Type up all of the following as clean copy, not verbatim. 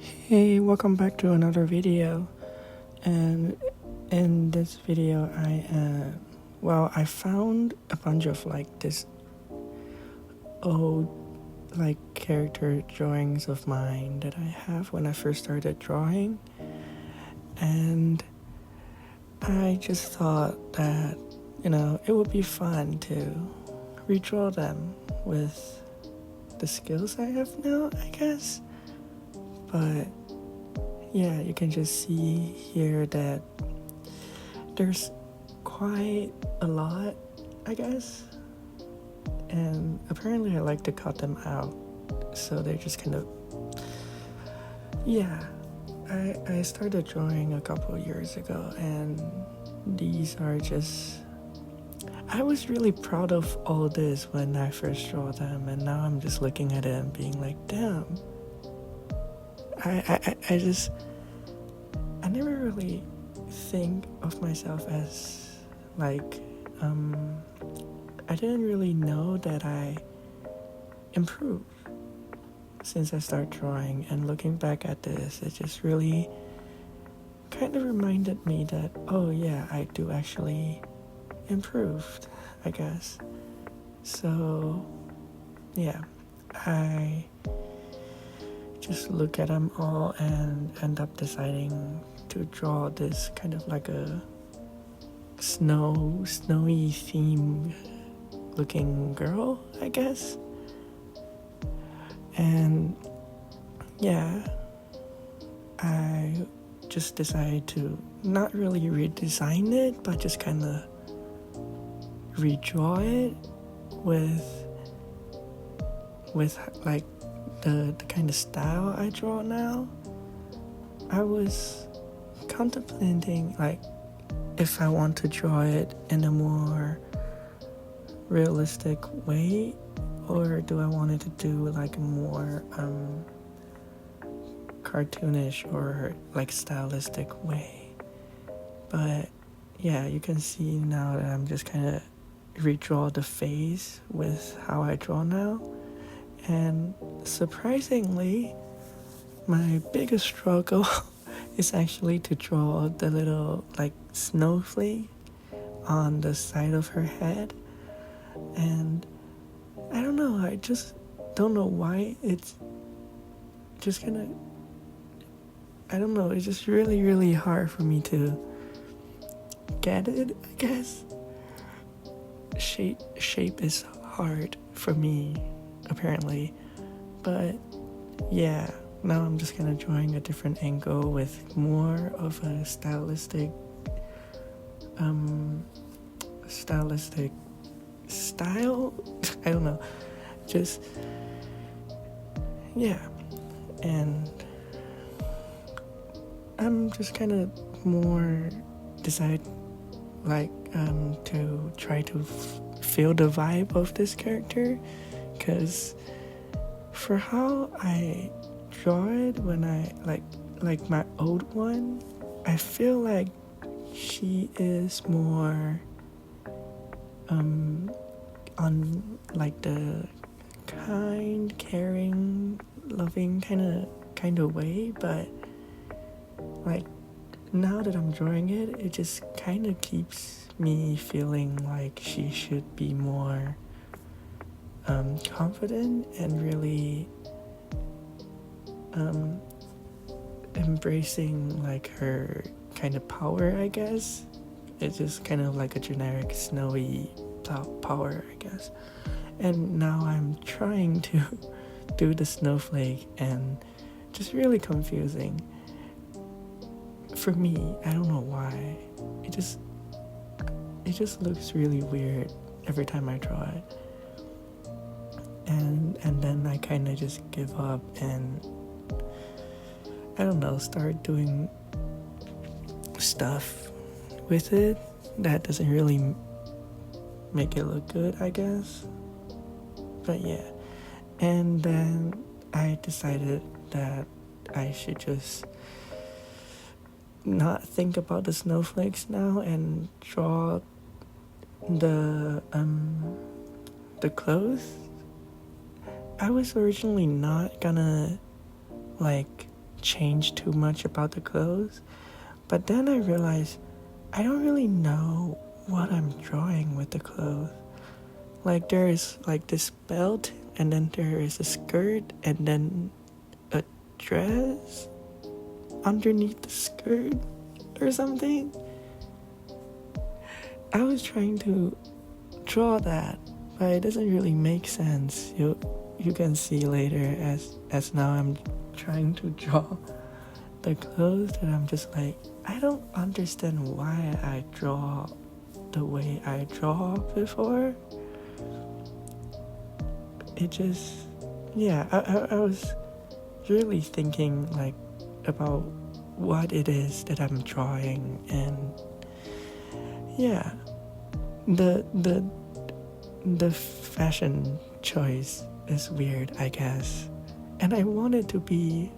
Hey, welcome back to another video. And in this video, I found a bunch of this old character drawings of mine that I have when I first started drawing, and I just thought that it would be fun to redraw them with the skills I have now, I guess. But yeah, you can just see here that there's quite a lot, I guess. And apparently I like to cut them out, so they're just kind of, yeah. I started drawing a couple of years ago, and these are just, I was really proud of all this when I first draw them, and now I'm just looking at it and being like, damn. I never really think of myself as I didn't really know that I improved since I started drawing, and looking back at this, it just really kind of reminded me that, oh yeah, I do actually improved, I guess. So yeah, I just look at them all and end up deciding to draw this kind of like a snowy theme looking girl, I guess. And yeah, I just decided to not really redesign it, but just kind of redraw it with like the kind of style I draw now. I was contemplating if I want to draw it in a more realistic way, or do I want it to do a more cartoonish or stylistic way. But yeah, you can see now that I'm just kind of redraw the face with how I draw now. And surprisingly, my biggest struggle is actually to draw the little snowflake on the side of her head. And I don't know, I just don't know why it's just kind of, I don't know, it's just really, really hard for me to get it, I guess. Shape is hard for me, apparently. But yeah, now I'm just kind of drawing a different angle with more of a stylistic style. I don't know, just yeah. And I'm just kind of more decide to try to feel the vibe of this character, because for how I draw it when I like my old one, I feel like she is more on the kind, caring, loving kind of way. But now that I'm drawing it, it just kind of keeps me feeling like she should be more confident and really embracing her kind of power, I guess. It's just kind of like a generic snowy power, I guess. And now I'm trying to do the snowflake, and just really confusing for me. I don't know why. It just looks really weird every time I draw it. And then I kind of just give up and, I don't know, start doing stuff with it that doesn't really make it look good, I guess. But yeah, and then I decided that I should just not think about the snowflakes now and draw the clothes. I was originally not gonna change too much about the clothes. But then I realized I don't really know what I'm drawing with the clothes. Like there is like this belt, and then there is a skirt, and then a dress underneath the skirt or something. I was trying to draw that, but it doesn't really make sense. You can see later as now I'm trying to draw the clothes, that I'm just like, I don't understand why I draw the way I draw before. It just, yeah, I was really thinking like about what it is that I'm drawing, and yeah, the fashion choice is weird, I guess. And I wanted to be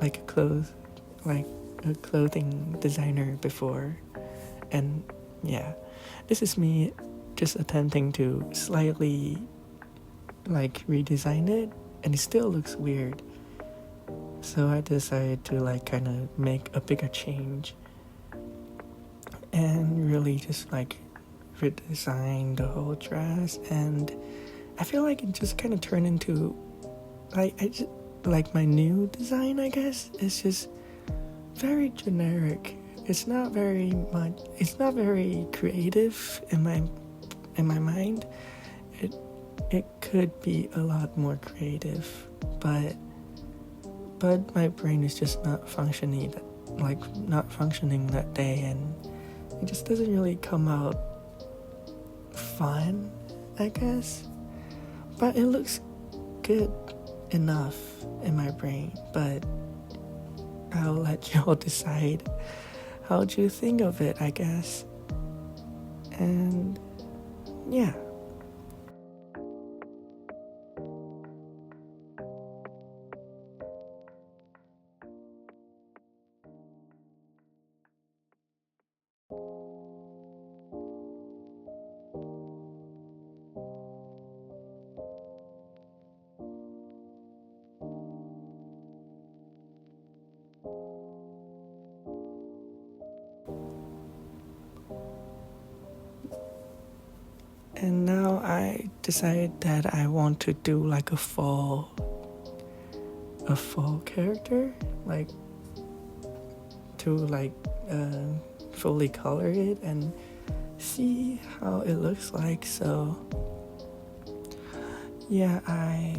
like a clothing designer before, and yeah, this is me just attempting to slightly like redesign it, and it still looks weird. So I decided to like kind of make a bigger change and really just like redesign the whole dress. And I feel like it just kind of turned into like my new design, I guess. It's just very generic. It's not very creative in my mind. It could be a lot more creative, but my brain is just not functioning that day, and it just doesn't really come out fun, I guess. But it looks good enough in my brain. But I'll let y'all decide how you think of it, I guess. And yeah. And now I decided that I want to do like a fall character, like to like fully color it and see how it looks like. So yeah, I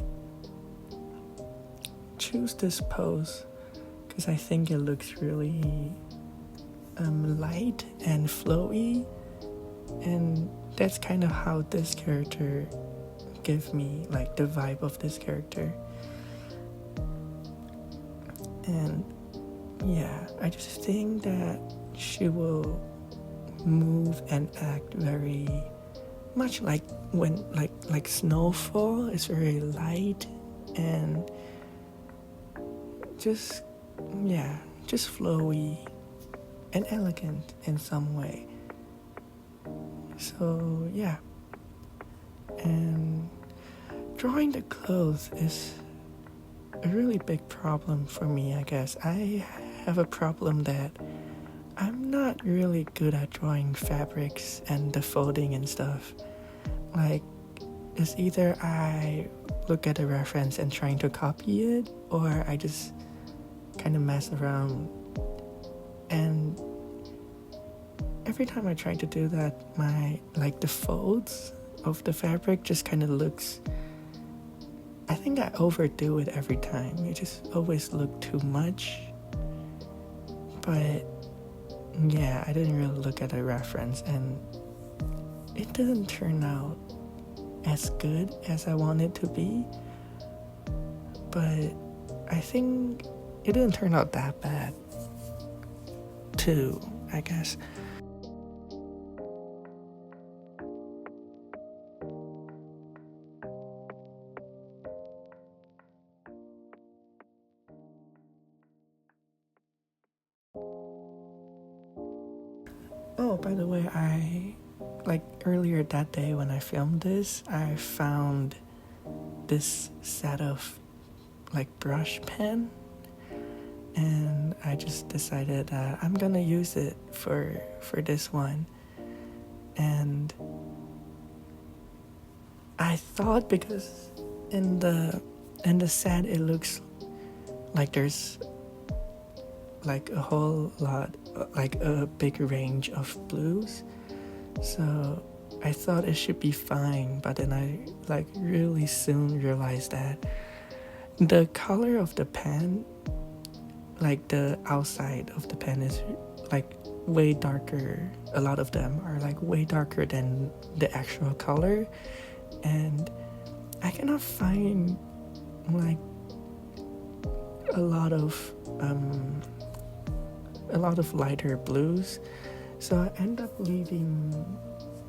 choose this pose because I think it looks really light and flowy, and that's kind of how this character gives me like the vibe of this character. And yeah, I just think that she will move and act very much like when like snowfall. It's very light and just flowy and elegant in some way. So yeah, and drawing the clothes is a really big problem for me, I guess. I have a problem that I'm not really good at drawing fabrics and the folding and stuff. Like, it's either I look at a reference and trying to copy it, or I just kind of mess around. And every time I try to do that, the folds of the fabric just kind of looks, I think I overdo it every time. It just always look too much. But yeah, I didn't really look at a reference, and it didn't turn out as good as I wanted to be. But I think it didn't turn out that bad too, I guess. Oh, by the way, earlier that day when I filmed this, I found this set of brush pen, and I just decided that I'm gonna use it for this one. And I thought, because in the set it looks like there's like a whole lot, like a big range of blues, so I thought it should be fine. But then I like really soon realized that the color of the pen, like the outside of the pen, is like way darker. A lot of them are like way darker than the actual color, and I cannot find like a lot of lighter blues, so I end up leaving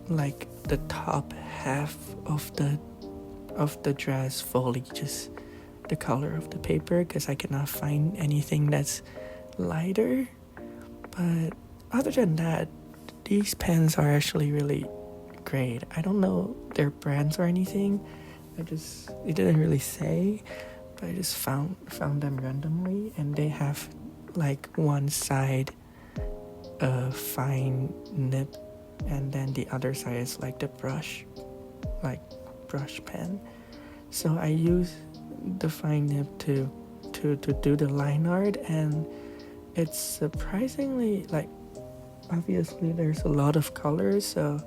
like the top half of the dress fully just the color of the paper, because I cannot find anything that's lighter. But other than that, these pens are actually really great. I don't know their brands or anything. It didn't really say, but I just found them randomly, and they have like one side a fine nib, and then the other side is like the brush pen. So I use the fine nib to do the line art, and it's surprisingly, like, obviously there's a lot of colors, so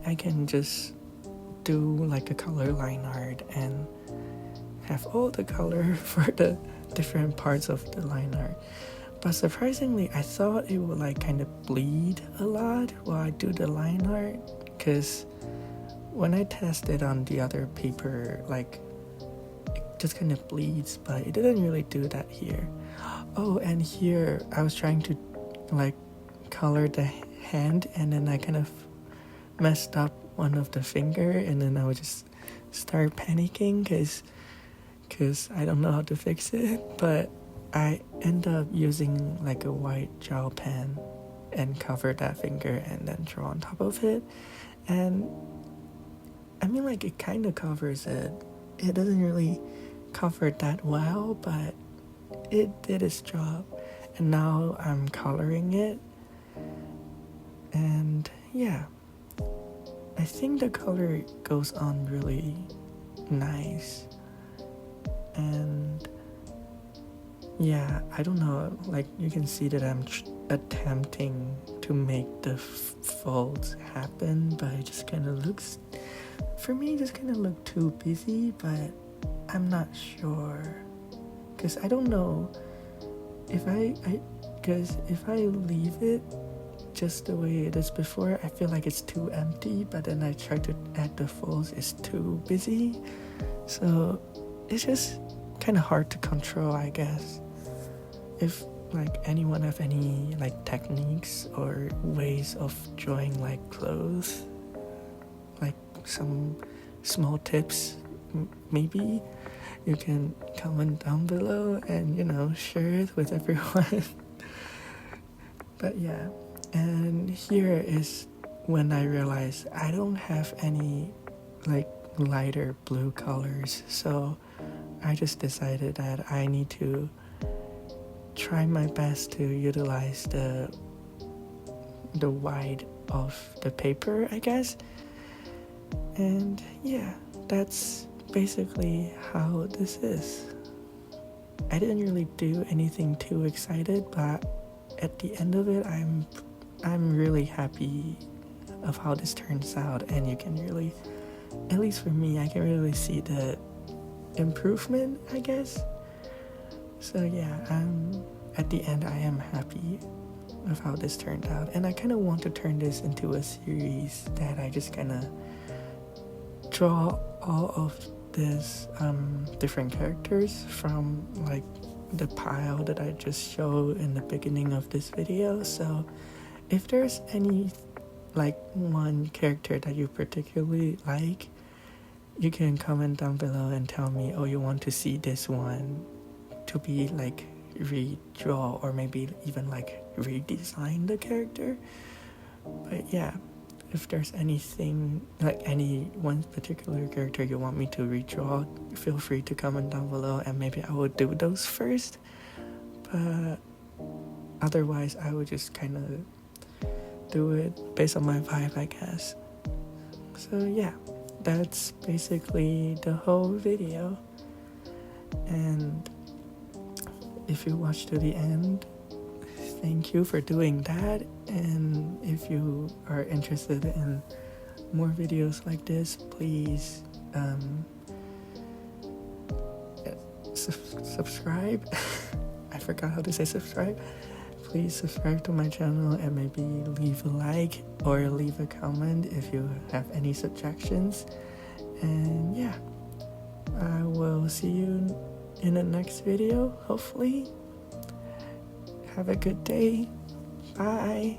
I can just do like a color line art and have all the color for the different parts of the line art. But surprisingly, I thought it would like kind of bleed a lot while I do the line art, because when I tested on the other paper, like, it just kind of bleeds, but it didn't really do that here. Oh, and here I was trying to like color the hand, and then I kind of messed up one of the finger, and then I would just start panicking because I don't know how to fix it. But I end up using like a white gel pen and cover that finger and then draw on top of it. And I mean, like, it kind of covers it. It doesn't really cover it that well, but it did its job. And now I'm coloring it. And yeah, I think the color goes on really nice. And yeah, I don't know, like, you can see that I'm attempting to make the folds happen, but it just kind of looks, for me, it just kind of look too busy. But I'm not sure, because I don't know if because if I leave it just the way it is before, I feel like it's too empty, but then I try to add the folds, it's too busy. So it's just kind of hard to control, I guess. If like anyone have any like techniques or ways of drawing like clothes, like some small tips, maybe you can comment down below and, you know, share it with everyone. But yeah, and here is when I realized I don't have any like lighter blue colors, so I just decided that I need to try my best to utilize the white of the paper, I guess. And yeah, that's basically how this is. I didn't really do anything too excited, but at the end of it, I'm really happy of how this turns out, and you can really, at least for me, I can really see the improvement, I guess. So yeah, at the end I am happy of how this turned out, and I kind of want to turn this into a series that I just kind of draw all of this different characters from like the pile that I just showed in the beginning of this video. So if there's any like one character that you particularly like, you can comment down below and tell me, oh, you want to see this one to be like redraw, or maybe even like redesign the character. But yeah, if there's anything, like any one particular character you want me to redraw, feel free to comment down below, and maybe I will do those first. but otherwise I would just kind of do it based on my vibe, I guess. So yeah, that's basically the whole video. And if you watched to the end, thank you for doing that. And if you are interested in more videos like this, please subscribe. I forgot how to say subscribe. Please subscribe to my channel and maybe leave a like or leave a comment if you have any suggestions. And yeah, I will see you in the next video, hopefully. Have a good day. Bye.